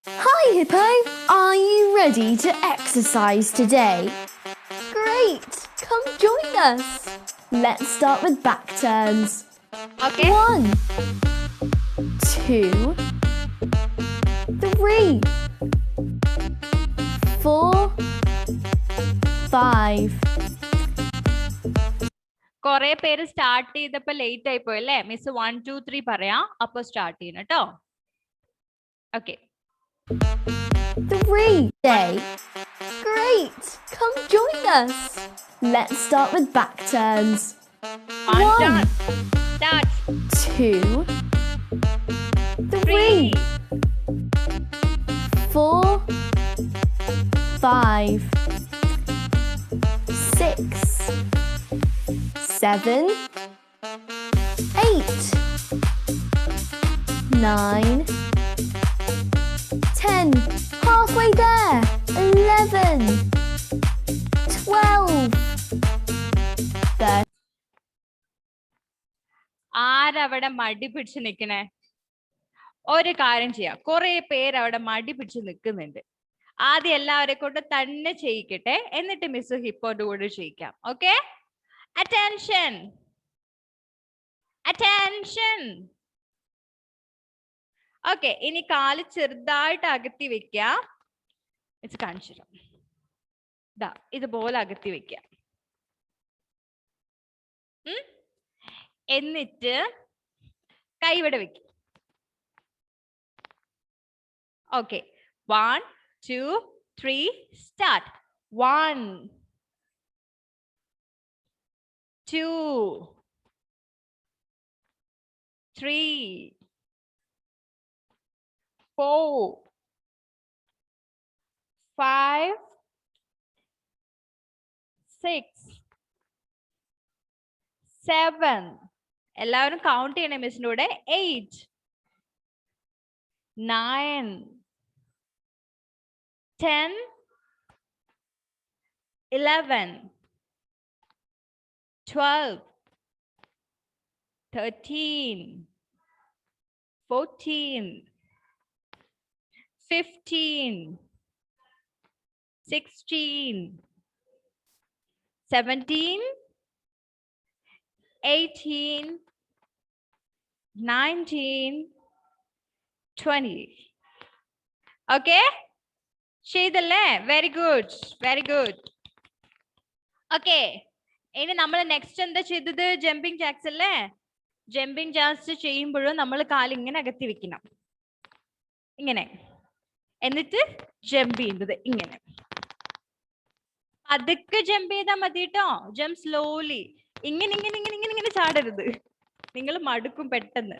Hi, Hippo. Are you ready to exercise today? Great. Come join us. Let's start with back turns. Okay. 1, 2, 3, 4, 5. കുറെ പേര് start ചെയ്തപ്പോ late ആയി പോയി അല്ലേ? Miss 1 2 3 പറയാം, അപ്പൊ സ്റ്റാർട്ട് ചെയ്യണം കേട്ടോ. Okay. 3 day. Great. Come join us. Let's start with back turns. 1, Start. 2, 3, 4, 5, 6, 7, 8, 9, 10. Halfway there. 11, 12, 13. ആരവിടെ മടി പിടിച്ച് നിക്കണേ? ഒരു കാര്യം ചെയ്യാം, കുറെ പേര് അവിടെ മടി പിടിച്ച് നിൽക്കുന്നുണ്ട്. ആദ്യം എല്ലാവരെ കൊണ്ട് തന്നെ ചെയ്യിക്കട്ടെ, എന്നിട്ട് മിസ് ഹിപ്പോന്റെ കൂടെ ചെയ്യിക്കാം. ഓക്കെ? Attention, attention. ഓക്കെ, ഇനി കാല് ചെറുതായിട്ട് അകത്തി വെക്കാം. മിസ് കാണിച്ചു തരാം. ദാ ഇതുപോലെ അകത്തി വെക്കാം. എന്നിട്ട് കൈവിടെ വെക്കും. Okay, 1 2 3 start. 1 2 3 4 5 6 7. എല്ലാവരും കൗണ്ട് ചെയ്യണേ മിസ്സിന്റെ കൂടെ. 8 9 10 11 12 13 14 15 16 17 18 19 20. ഓക്കെ, ചെയ്തല്ലേ? Very good, very good. Okay, ഇനി നമ്മൾ നെക്സ്റ്റ് എന്താ ചെയ്തത്? ജമ്പിങ് ജാക്സ് അല്ലേ? ജമ്പിങ് ജാക്സ് ചെയ്യുമ്പോഴും നമ്മൾ കാല് ഇങ്ങനെ അകത്തി വെക്കണം, ഇങ്ങനെ. എന്നിട്ട് ജമ്പ് ചെയ്യുന്നത് ഇങ്ങനെ. അതൊക്കെ ജമ്പ് ചെയ്താൽ മതി കേട്ടോ. Jump slowly. ഇങ്ങനെ ഇങ്ങനെ ഇങ്ങനെ ഇങ്ങനെ ഇങ്ങനെ ചാടരുത്, നിങ്ങൾ മടുക്കും പെട്ടെന്ന്.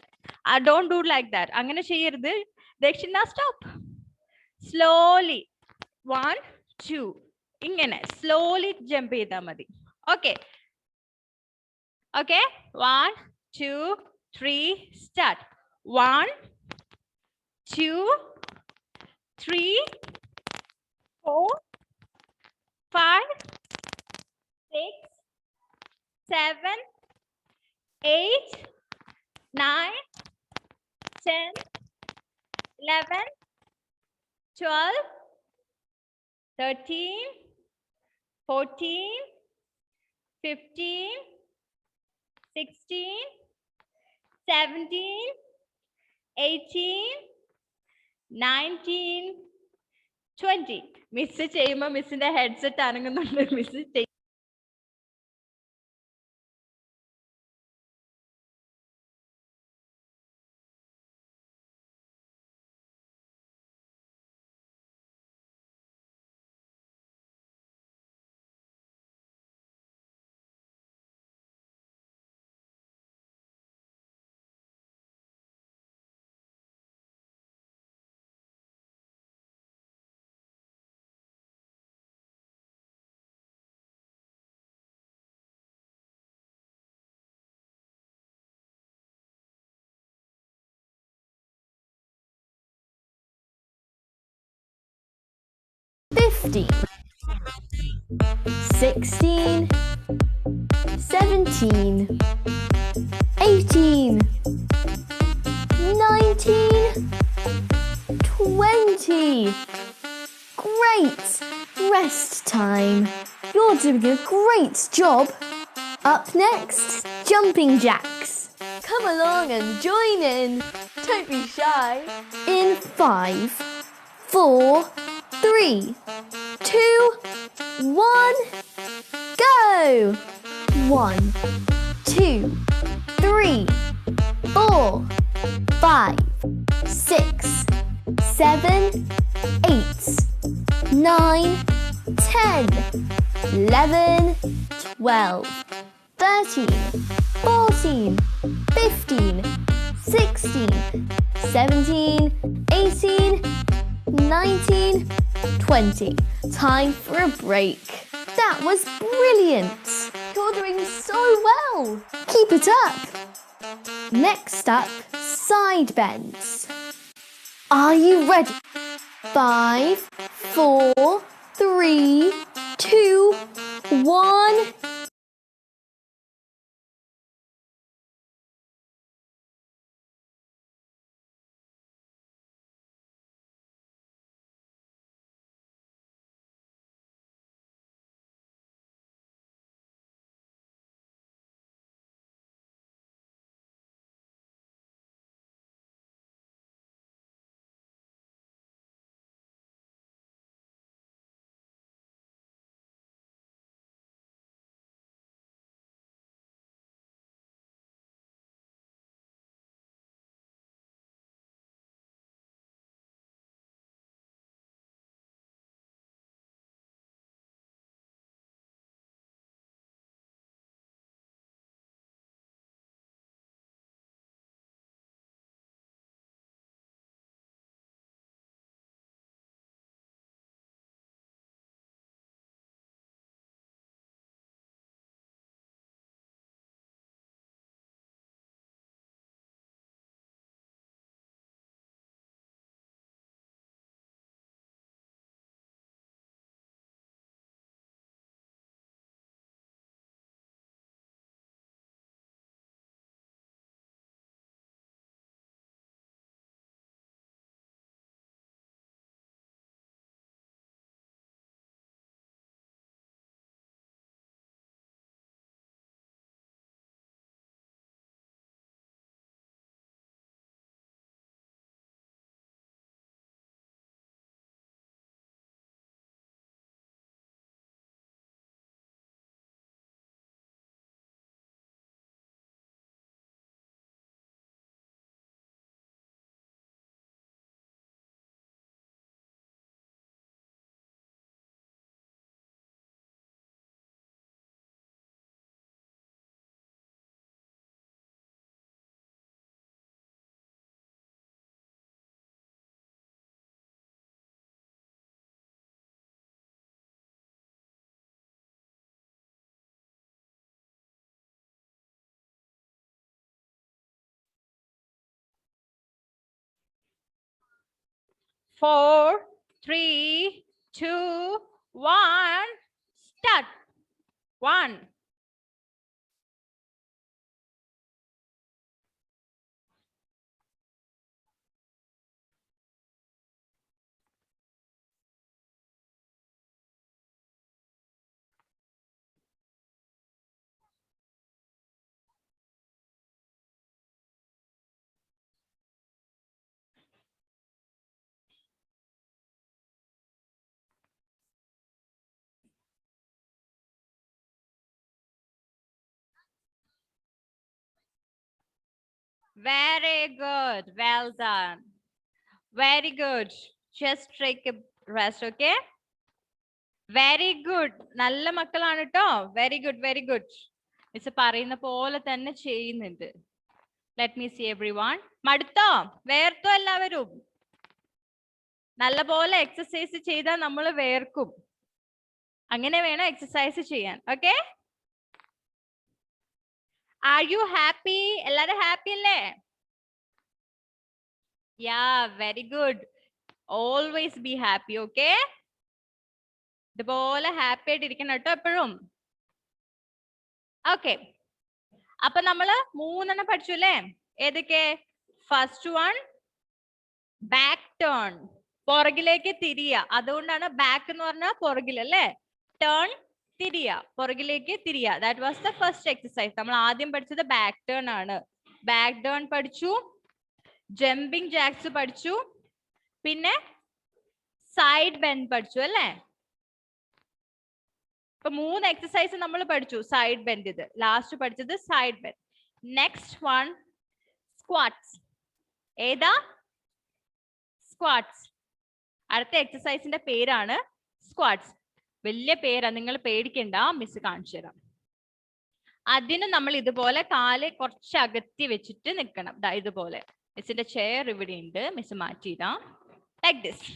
Don't do like that. അങ്ങനെ ചെയ്യരുത്. ദക്ഷിണ സ്റ്റോപ്പ്. സ്ലോലി 1 2 ഇങ്ങനെ സ്ലോലി ജമ്പ് ചെയ്താൽ മതി. Okay okay, 1 2 3 start. 1 2 3 4 5 6 7 8 9 10 11 12 13 14 15 16 17 18 19 20. മിസ് ചെയ്യുമ്പോ മിസ്സിന്റെ headset അനങ്ങുന്നുണ്ട്. Miss 15, 16, 17, 18, 19, 20. time. You're doing a great job. Up next, jumping jacks. Come along and join in. Don't be shy. In 5, 4, 3, 2, 1, go! 1, 2, 3, 4, 5, 6, 7, 8, 9, 10, 11, 12, 13, 14, 15, 16, 17, 18, 19, 20. Time for a break. That was brilliant. You're doing so well. Keep it up. Next up, side bends. Are you ready? 5, 4, 3, 2, 1. Four, 3, 2, 1. Start. 1. Very good. Well done. Very good. Just take a rest, okay? Very good. നല്ല മക്കളാണ് ട്ടോ. Very good, very good. Miss പറയുന്ന പോലെ തന്നെ ചെയ്യുന്നുണ്ട്. Let me see everyone. മടുത്തോ? വേർത്തോ എല്ലാവരും? നല്ലപോലെ exercise ചെയ്താൽ നമ്മൾ വേർക്കും. അങ്ങനെ വേണം എക്സസൈസ് ചെയ്യാൻ. Okay? Are you happy? എല്ലാരും happy അല്ലേ? Yeah, very good. Always be happy, okay? ഇതുപോലെ ഹാപ്പി ആയിട്ട് ഇരിക്കണം കേട്ടോ എപ്പോഴും. ഓക്കെ, അപ്പൊ നമ്മള് 3 പഠിച്ചു അല്ലേ? ഏതൊക്കെ? ഫസ്റ്റ് വൺ ബാക്ക് ടേൺ, പുറകിലേക്ക് തിരിയ. അതുകൊണ്ടാണ് ബാക്ക് എന്ന് പറഞ്ഞാൽ പുറകിൽ അല്ലേ? ടേൺ തിരിയ, പുറകിലേക്ക് തിരിയ. That was the first exercise. നമ്മൾ ആദ്യം പഠിച്ചത് ബാക്ക് ടേൺ ആണ്. ബാക്ക് ടേൺ പഠിച്ചു, ജമ്പിങ് ജാക്സ് പഠിച്ചു, പിന്നെ സൈഡ് ബെൻഡ് പഠിച്ചു അല്ലേ? ഇപ്പൊ 3 എക്സസൈസ് നമ്മൾ പഠിച്ചു. സൈഡ് ബെൻഡ്, ഇത് ലാസ്റ്റ് പഠിച്ചത് side bend. Next one squats. ഏതാ? സ്ക്വാട്സ്. അടുത്ത എക്സസൈസിന്റെ പേരാണ് സ്ക്വാട്സ്. വലിയ പേരാ, നിങ്ങൾ പേടിക്കണ്ട, മിസ് കാണിച്ചു തരാം. അതിന് നമ്മൾ ഇതുപോലെ കാല് കുറച്ച് അകത്തി വെച്ചിട്ട് നിൽക്കണം. ഇതുപോലെ. മിസ്സിന്റെ ചെയർ ഇവിടെ ഉണ്ട്, മിസ് മാറ്റിയിടാം. Like this.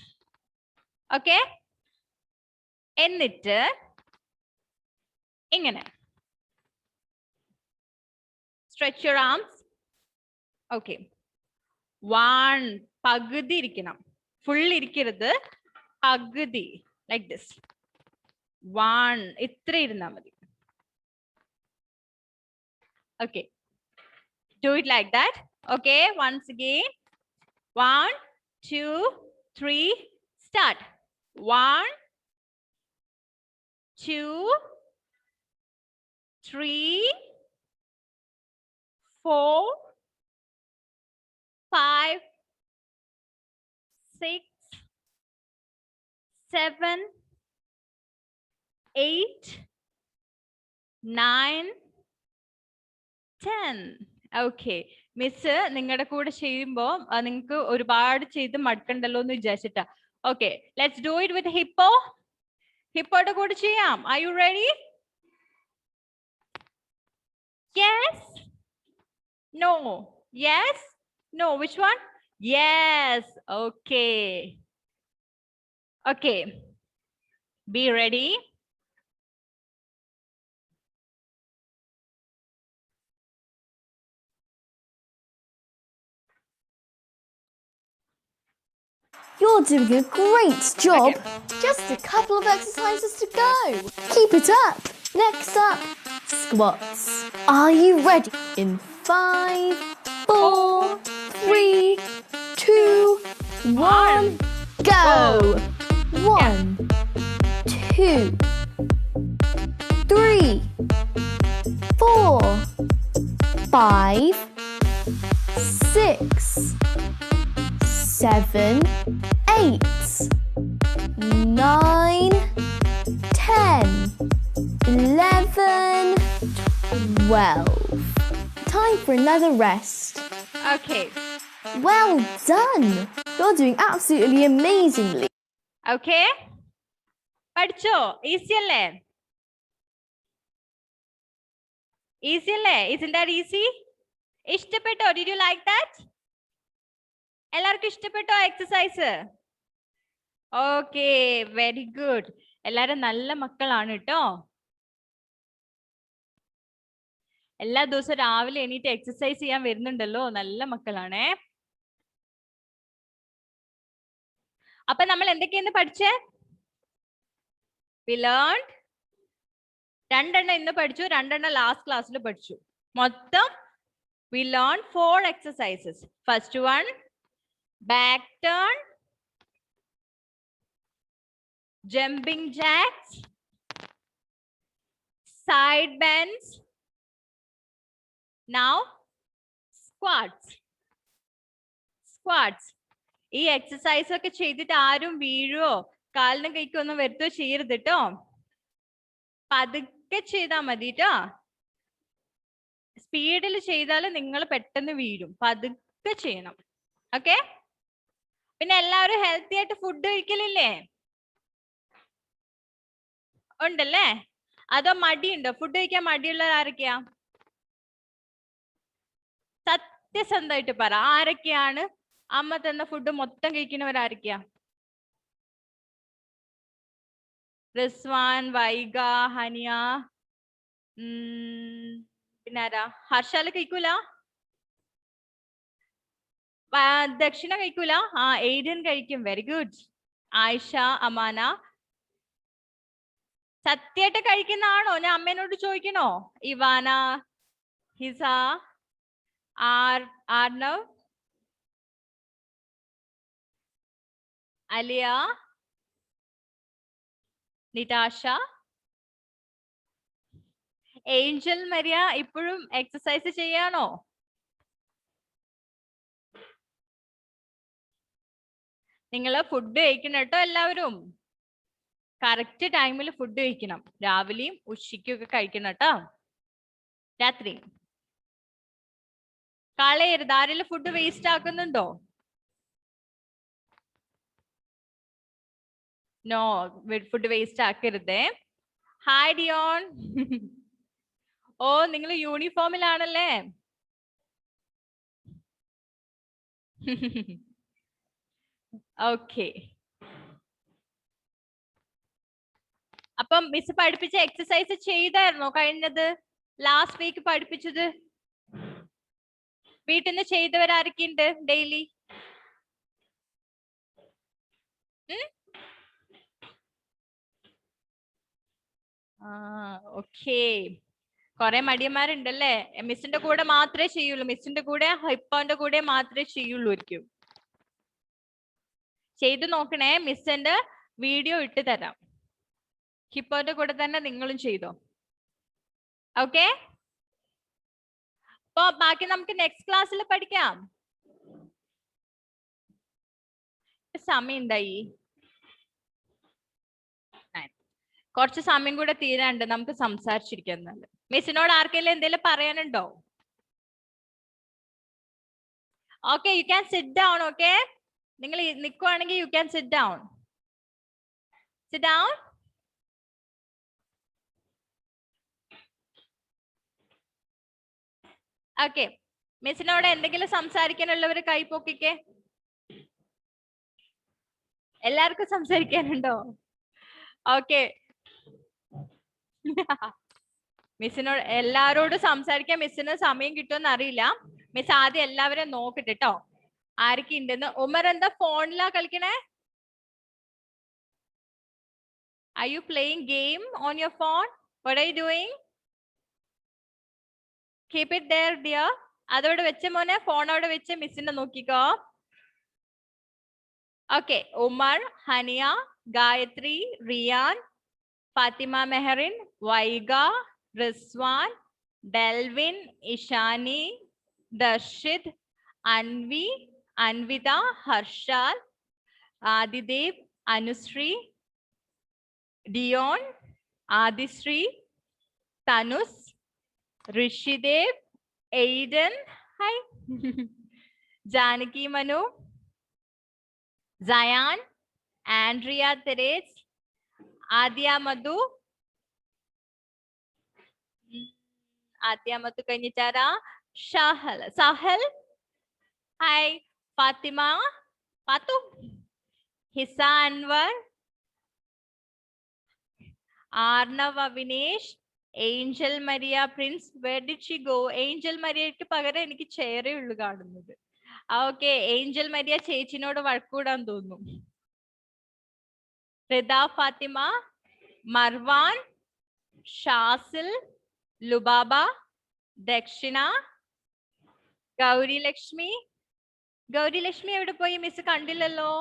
ഓക്കെ? എന്നിട്ട് ഇങ്ങനെ stretch your arms. Okay. 1 പകുതി ഇരിക്കണം, ഫുൾ ഇരിക്കരുത്, പകുതി. Like this. 1 ഇത്ര ഇരുന്നാ മതി. Okay. Do it like that. Okay. Once again. 1, 2, 3. Start. 1, 2, 3, 4, 5, 6, 7, 8, 9, 10. Okay. Miss നിങ്ങളുടെ കൂടെ ചെയ്യുമ്പോ നിങ്ങൾക്ക് ഒരുപാട് ചെയ്ത് മടുക്കണ്ടല്ലോ എന്ന് വിചാരിച്ചിട്ടാ. Okay, let's do it with hippo. ഹിപ്പോയുടെ കൂടെ ചെയ്യാം. Are you ready? Yes? No? Yes? No? Which one? Yes. Okay. Okay. Be ready. You're doing a great job. Okay. Just a couple of exercises to go. Keep it up. Next up, squats. Are you ready? In 5, 4, 3, 2, 1, go. 1, 2, 3, 4, 5, 6, 7, 8, 9, 10, 11, 12. Time for another rest. Okay. Well done. You're doing absolutely amazingly. Okay. പഠിച്ചോ? Easy അല്ലേ? Easy അല്ലേ? Isn't that easy? ഇഷ്ടപ്പെട്ടോ? Did you like that? എല്ലാവർക്കും ഇഷ്ടപ്പെട്ടോ exercise? Okay, very good. എല്ലാരും നല്ല മക്കളാണ് കേട്ടോ. എല്ലാ ദിവസവും രാവിലെ എണീറ്റ് എക്സസൈസ് ചെയ്യാൻ വരുന്നുണ്ടല്ലോ, നല്ല മക്കളാണേ. അപ്പൊ നമ്മൾ എന്തൊക്കെയെന്ന് പഠിച്ചേ? We learned 2 എണ്ണം ഇന്ന് പഠിച്ചു, 2 എണ്ണം ലാസ്റ്റ് ക്ലാസ്സിൽ പഠിച്ചു. മൊത്തം we learned 4 exercises. First one, back turn, jumping jacks, side bends. Now squats. Squats. ഈ എക്സസൈസ് ഒക്കെ ചെയ്തിട്ട് ആരും വീഴുവോ കാലിനും കൈക്കൊന്നും വരുത്തോ ചെയ്യരുത് കേട്ടോ. പതുക്കെ ചെയ്താൽ മതി കേട്ടോ. സ്പീഡിൽ ചെയ്താൽ നിങ്ങൾ പെട്ടെന്ന് വീഴും. പതുക്കെ ചെയ്യണം. ഓക്കെ? പിന്നെ എല്ലാവരും ഹെൽത്തി ആയിട്ട് ഫുഡ് കഴിക്കലില്ലേ? ഉണ്ടല്ലേ? അതോ മടിയുണ്ടോ? ഫുഡ് കഴിക്കാൻ മടിയുള്ളവർ ആരൊക്കെയാ? സത്യസന്ധമായിട്ട് പറ, ആരൊക്കെയാണ്? അമ്മ തന്ന ഫുഡ് മൊത്തം കഴിക്കുന്നവരാരൊക്കെയാ? റിസ്വാൻ, വൈഗ, ഹനിയ, പിന്നെ ആരാ? ഹർഷാല് കഴിക്കൂല? ദക്ഷിണ കഴിക്കൂല? ഏരിയൻ കഴിക്കും. Very good. ആയിഷ, അമാന സത്യമായിട്ട് കഴിക്കുന്നതാണോ? ഞാൻ അമ്മേനോട് ചോദിക്കണോ? ഇവാന, ഹിസ, ആർനവ്, അലിയ, നിതാഷ, ഏഞ്ചൽ മരിയ ഇപ്പോഴും എക്സസൈസ് ചെയ്യാണോ? നിങ്ങള് ഫുഡ് കഴിക്കണം കേട്ടോ എല്ലാവരും. കറക്റ്റ് ടൈമിൽ ഫുഡ് കഴിക്കണം. രാവിലെയും ഉച്ചയ്ക്കും ഒക്കെ കഴിക്കണം കേട്ടോ. രാത്രി കളയരുത്. ആരെങ്കിലും ഫുഡ് വേസ്റ്റ് ആക്കുന്നുണ്ടോ? നോ, ഫുഡ് വേസ്റ്റ് ആക്കരുതേ. Hi Dion. ഓ, നിങ്ങൾ യൂണിഫോമിലാണല്ലേ? ഓക്കെ. അപ്പം മിസ് പഠിപ്പിച്ച എക്സസൈസ് ചെയ്തായിരുന്നോ കഴിഞ്ഞത്? ലാസ്റ്റ് വീക്ക് പഠിപ്പിച്ചത് വീട്ടിൽ നിന്ന് ചെയ്തവരാരൊക്കെയുണ്ട് ഡെയിലി? ഓക്കേ, കൊറേ മടിയന്മാരുണ്ടല്ലേ. മിസ്സിന്റെ കൂടെ മാത്രമേ ചെയ്യുള്ളൂ. മിസ്സിന്റെ കൂടെ ഹിപ്പോന്റെ കൂടെ മാത്രമേ ചെയ്യുള്ളൂ. ഒരിക്കും ചെയ്തു നോക്കണേ. മിസ്സിന്റെ വീഡിയോ ഇട്ട് തരാം. ഹിപ്പോന്റെ കൂടെ തന്നെ നിങ്ങളും ചെയ്തോ. ഓക്കെ, അപ്പൊ ബാക്കി നമുക്ക് നെക്സ്റ്റ് ക്ലാസ്സിൽ പഠിക്കാം. സമയം എന്തായി? കുറച്ച് സമയം കൂടെ തീരാണ്ട് നമുക്ക് സംസാരിച്ചിരിക്കുന്നത്. മിസ്സിനോട് ആർക്കെങ്കിലും എന്തെങ്കിലും പറയാനുണ്ടോ? Okay, you can sit down. Okay, നിങ്ങൾ നിൽക്കുവാണെങ്കിൽ you can sit down. Sit down. Okay, മിസ്സിനോട് എന്തെങ്കിലും സംസാരിക്കാനുള്ളവർ കൈ പൊക്കിക്കേ. എല്ലാവർക്കും സംസാരിക്കാനുണ്ടോ? ഓക്കെ, മിസ്സിനോട് എല്ലാരോടും സംസാരിക്കാൻ മിസ്സിന് സമയം കിട്ടുമെന്ന് അറിയില്ല. മിസ് ആദ്യം എല്ലാവരും നോക്കട്ടെ കേട്ടോ, ആരൊക്കെ ഉണ്ടെന്ന്. ഉമർ എന്താ ഫോണിലാ കളിക്കണേ? Are you playing game on your phone? What are you doing? Keep it there, dear. അതോടെ വെച്ച മോനെ, ഫോൺ അവിടെ വെച്ച് മിസ്സിനെ നോക്കിക്കോ. Okay, Umar, Haniya, Gayathri, Riyan, Fathima Meharin, Vaiga, Rizwan, Delvin, Ishani, Darshith, Anvi, Anvitha, Harshal, Adidev, Anusree, Dion, Adisree, Thanus, Rishidev, Aiden, hi, Janaki Manu, Sayan, Andrea Theres, Adhya Madhu, കഴിഞ്ഞിട്ടാരാ? Sahal, hi, Fathima, Pathu, Hisa Anwar, Arnav Avinesh, Angel Maria Prince. Where did she go? Angel മരിയക്ക് പകരം എനിക്ക് ചെയറേ ഉള്ളു കാണുന്നത്. ഓക്കെ, ഏഞ്ചൽ മരിയ ചേച്ചിനോട് വഴക്കൂടാൻ തോന്നുന്നു. റിദ ഫാത്തിമ, മർവാൻ, ഷാസിൽ, ലുബാബ, ദക്ഷിണ, ഗൗരി ലക്ഷ്മി. ഗൗരി ലക്ഷ്മി എവിടെ പോയി? മിസ് കണ്ടില്ലല്ലോ.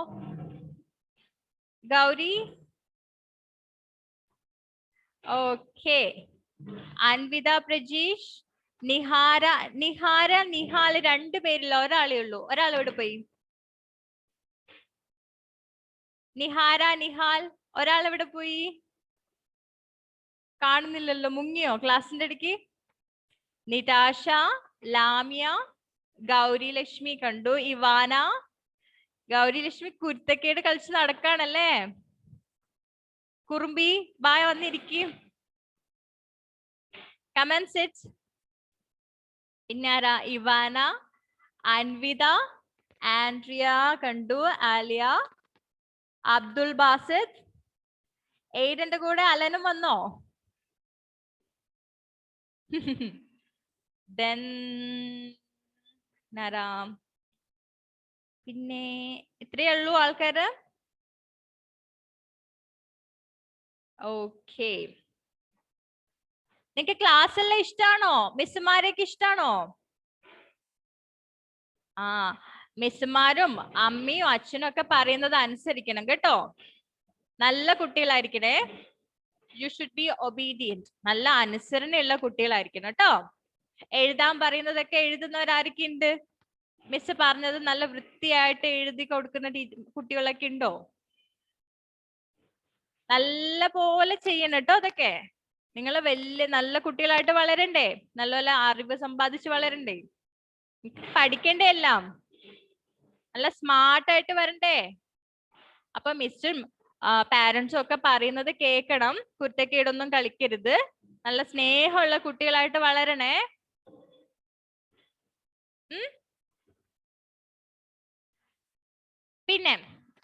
ഗൗരി, ഓക്കെ. അൻവിത പ്രജീഷ്, നിഹാര, നിഹാൽ രണ്ടുപേരില്ല, ഒരാളേ ഉള്ളൂ. ഒരാൾ എവിടെ പോയി? നിഹാര, നിഹാൽ, ഒരാൾ എവിടെ പോയി? കാണുന്നില്ലല്ലോ. മുങ്ങിയോ ക്ലാസിന്റെ ഇടയ്ക്ക്? നിതാഷ, ലാമിയ, ഗൗരി ലക്ഷ്മി കണ്ടു. ഇവാന, ഗൗരി ലക്ഷ്മി കുരുത്തക്കേട് കളിച്ച് നടക്കാണല്ലേ. കുറുമ്പി, ബായ വന്നിരിക്കും. കമൻ സിറ്റ്. പിന്നാരാ? ഇവാന, അൻവിത, ആൻഡ്രിയ കണ്ടു, ആലിയ, അബ്ദുൽ ബാസിദ്. എയ്ഡന്റെ കൂടെ അലനും വന്നോ? then നാരാം. പിന്നെ ഇത്രയേ ഉള്ളൂ ആൾക്കാര്. ഓക്കെ, നിങ്ങക്ക് ക്ലാസ് എല്ലാം ഇഷ്ടാണോ? മിസ്സുമാരെയൊക്കെ ഇഷ്ടാണോ? ആ, മിസ്സുമാരും അമ്മയും അച്ഛനും ഒക്കെ പറയുന്നത് അനുസരിക്കണം കേട്ടോ. നല്ല കുട്ടികളായിരിക്കണേ. You should be obedient. നല്ല അനുസരണയുള്ള കുട്ടികളായിരിക്കണം കേട്ടോ. എഴുതാൻ പറയുന്നതൊക്കെ എഴുതുന്നവരാരൊക്കെ ഉണ്ട്? മിസ് പറഞ്ഞത് നല്ല വൃത്തിയായിട്ട് എഴുതി കൊടുക്കുന്ന കുട്ടികളൊക്കെ ഉണ്ടോ? നല്ല പോലെ ചെയ്യണം കേട്ടോ അതൊക്കെ. നിങ്ങൾ വലിയ നല്ല കുട്ടികളായിട്ട് വളരണ്ടേ, നല്ലപോലെ അറിവ് സമ്പാദിച്ച് വളരണ്ടേ, പഠിക്കണ്ടേ, എല്ലാം നല്ല സ്മാർട്ടായിട്ട് വരണ്ടേ. അപ്പൊ മിസ്സും പാരന്റ്സും ഒക്കെ പറയുന്നത് കേൾക്കണം. കുരുത്തക്കേടൊന്നും കളിക്കരുത്. നല്ല സ്നേഹമുള്ള കുട്ടികളായിട്ട് വളരണേ. പിന്നെ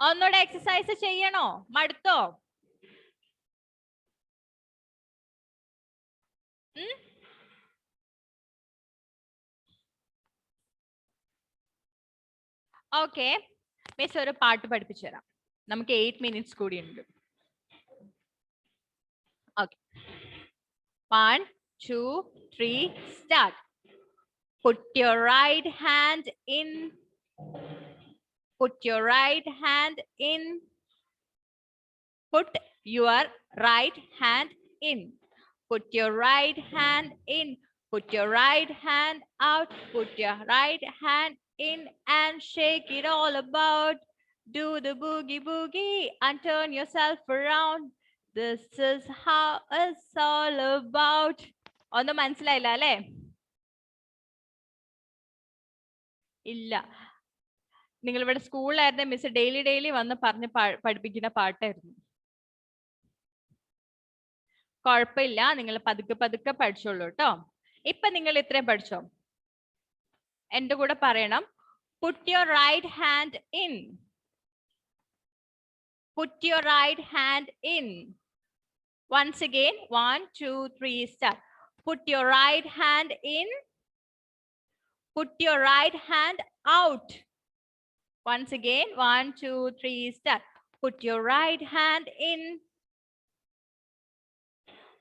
ഒന്നുകൂടെ എക്സസൈസ് ചെയ്യണോ? മടുത്തോ? ഓക്കെ, മിസ് ഒരു പാട്ട് പഠിപ്പിച്ചു തരാം. നമുക്ക് 8 minutes കൂടി ഉണ്ട്. Okay, 1 2 3 start. Put your right hand in. Put your right hand in. Put your right hand in. Put your right hand in. Put your right hand out. Put your right hand in and shake it all about. Do the boogie boogie and turn yourself around. This is how it's all about. ഒന്ന് മനസ്സിലായില്ല അല്ലേ? ഇല്ല, നിങ്ങൾ ഇവിടെ സ്കൂളിലായിരുന്ന miss daily വന്ന് പറഞ്ഞ് പഠിപ്പിക്കുന്ന പാട്ടായിരുന്നു. കുഴപ്പമില്ല, നിങ്ങൾ പതുക്കെ പഠിച്ചോളൂ കേട്ടോ. ഇപ്പൊ നിങ്ങൾ ഇത്രയും പഠിച്ചോ? എന്റെ കൂടെ പറയണം. Put your right hand in. Put your right hand in. Once again, 1 2 3 start. Put your right hand in. Put your right hand out. Once again, 1 2 3 start. Put your right hand in.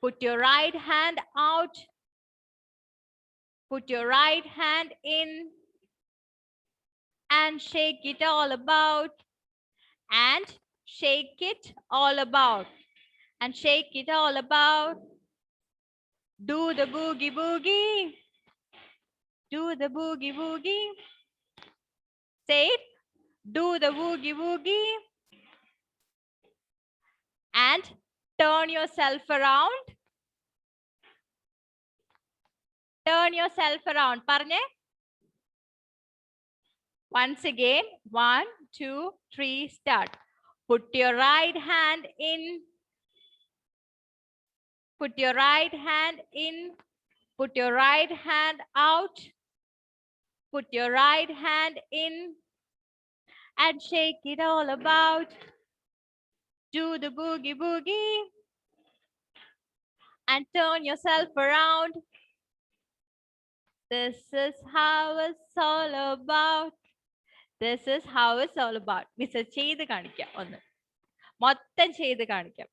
Put your right hand out. Put your right hand in and shake it all about. And shake it all about. And shake it all about. Do the boogie boogie. Do the boogie boogie. Say it. Do the boogie boogie. And turn yourself around. Turn yourself around. Parne. Once again, 1 2 3 start. Put your right hand in. Put your right hand in. Put your right hand out. Put your right hand in and shake it all about. Do the boogie boogie and turn yourself around. This is how it's all about. This is how it's all about. Miss ചെയ്ത് കാണിക്കാം, ഒന്ന് മൊത്തം ചെയ്ത് കാണിക്കാം.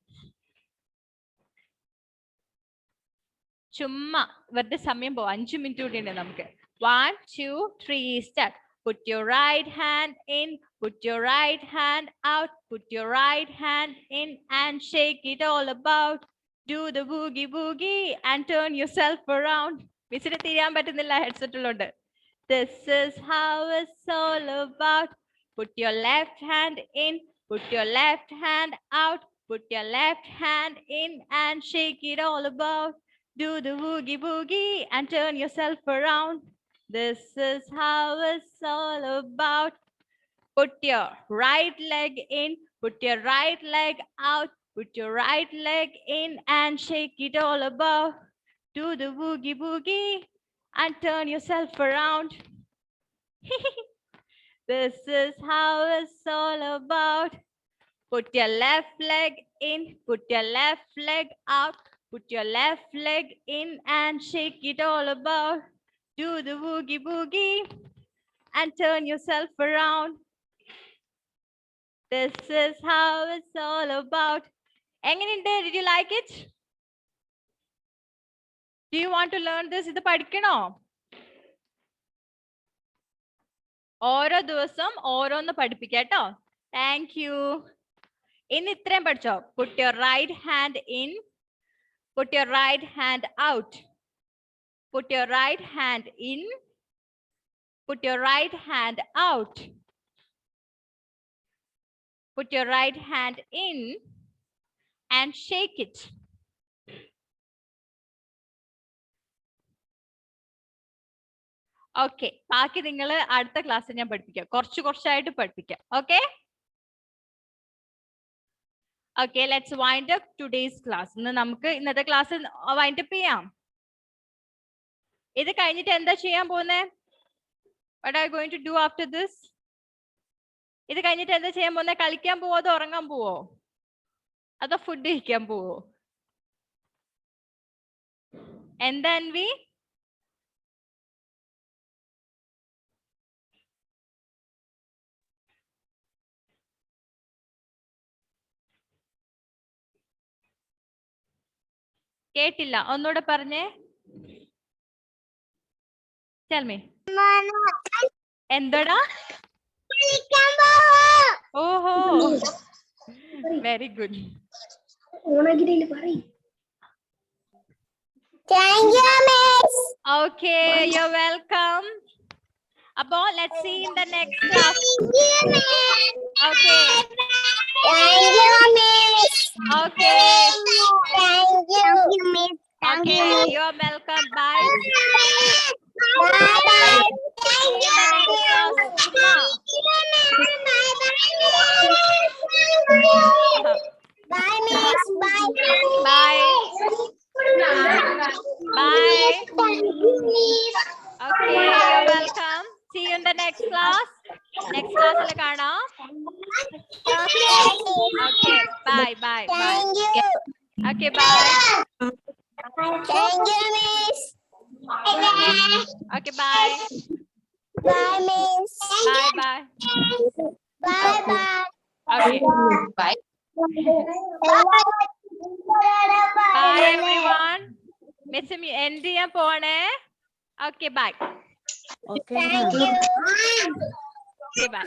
ചുമ്മാ വെറുതെ സമയം പോവാം. 5 minute കൂടി ഉണ്ട് നമുക്ക്. 1 2 3 start. Put your right hand in. Put your right hand out. Put your right hand in and shake it all about. Do the boogie boogie and turn yourself around. മിസ്സിന് തിരിയാൻ പറ്റുന്നില്ല, ഹെഡ്സെറ്റ് ഉള്ളതുകൊണ്ട്. This is how it's all about. Put your left hand in. Put your left hand out. Put your left hand in and shake it all about. Do the boogie boogie and turn yourself around. This is how it's all about. Put your right leg in. Put your right leg out. Put your right leg in and shake it all about. Do the boogie boogie and turn yourself around. This is how it's all about. Put your left leg in. Put your left leg out. Put your left leg in and shake it all about. Do the boogie boogie and turn yourself around. This is how it's all about. എങ്ങനെയുണ്ട്? Did you like it? Do you want to learn this? ഇത് പഠിക്കണോ? ഓരോ ദിവസം ഓരോന്ന് പഠിപ്പിക്കാം കേട്ടോ. Thank you. ഇന്ന് ഇത്രയും പഠിച്ചോ? Put your right hand in. Put your right hand out. Put your right hand in. Put your right hand out. Put your right hand in and shake it. Okay. ബാക്കി നിങ്ങൾ അടുത്ത ക്ലാസ്സിൽ ഞാൻ പഠിപ്പിക്കാം. കുറച്ചായിട്ട് പഠിപ്പിക്കാം. Okay? Okay, let's wind up today's class. ഇന്ന് നമുക്ക് ഇന്നത്തെ ക്ലാസ് wind up ചെയ്യാം. ഇത് കഴിഞ്ഞിട്ട് എന്താ ചെയ്യാൻ പോകുന്നേ? What are you going to do after this? ഇത് കഴിഞ്ഞിട്ട് എന്താ ചെയ്യാൻ പോകുന്നേ? കളിക്കാൻ പോവോ അതോ ഉറങ്ങാൻ പോവോ? അതോ ഫുഡ് കഴിക്കാൻ പോവോ? എന്താ അൻവി? കേട്ടില്ല, ഒന്നുകൂടെ പറഞ്ഞേ. Tell me. എന്തോടാ? ഓഹോ, very good. Okay, you're welcome. Abo, let's see in the next class. Okay. Okay. Okay, you're welcome. Bye. Bye, Miss. Bye. Bye. Bye. Okay, you're welcome. See you in the next class. Next class le kana. Okay, bye. Thank you. Okay, bye. Thank you, Miss. Okay, bye. Bye, Miss. Bye. Bye, bye. Okay. Bye. Bye everyone. Miss me end ചെയ്യാൻ പോണേ. Okay, bye. Thank you. Okay, bye.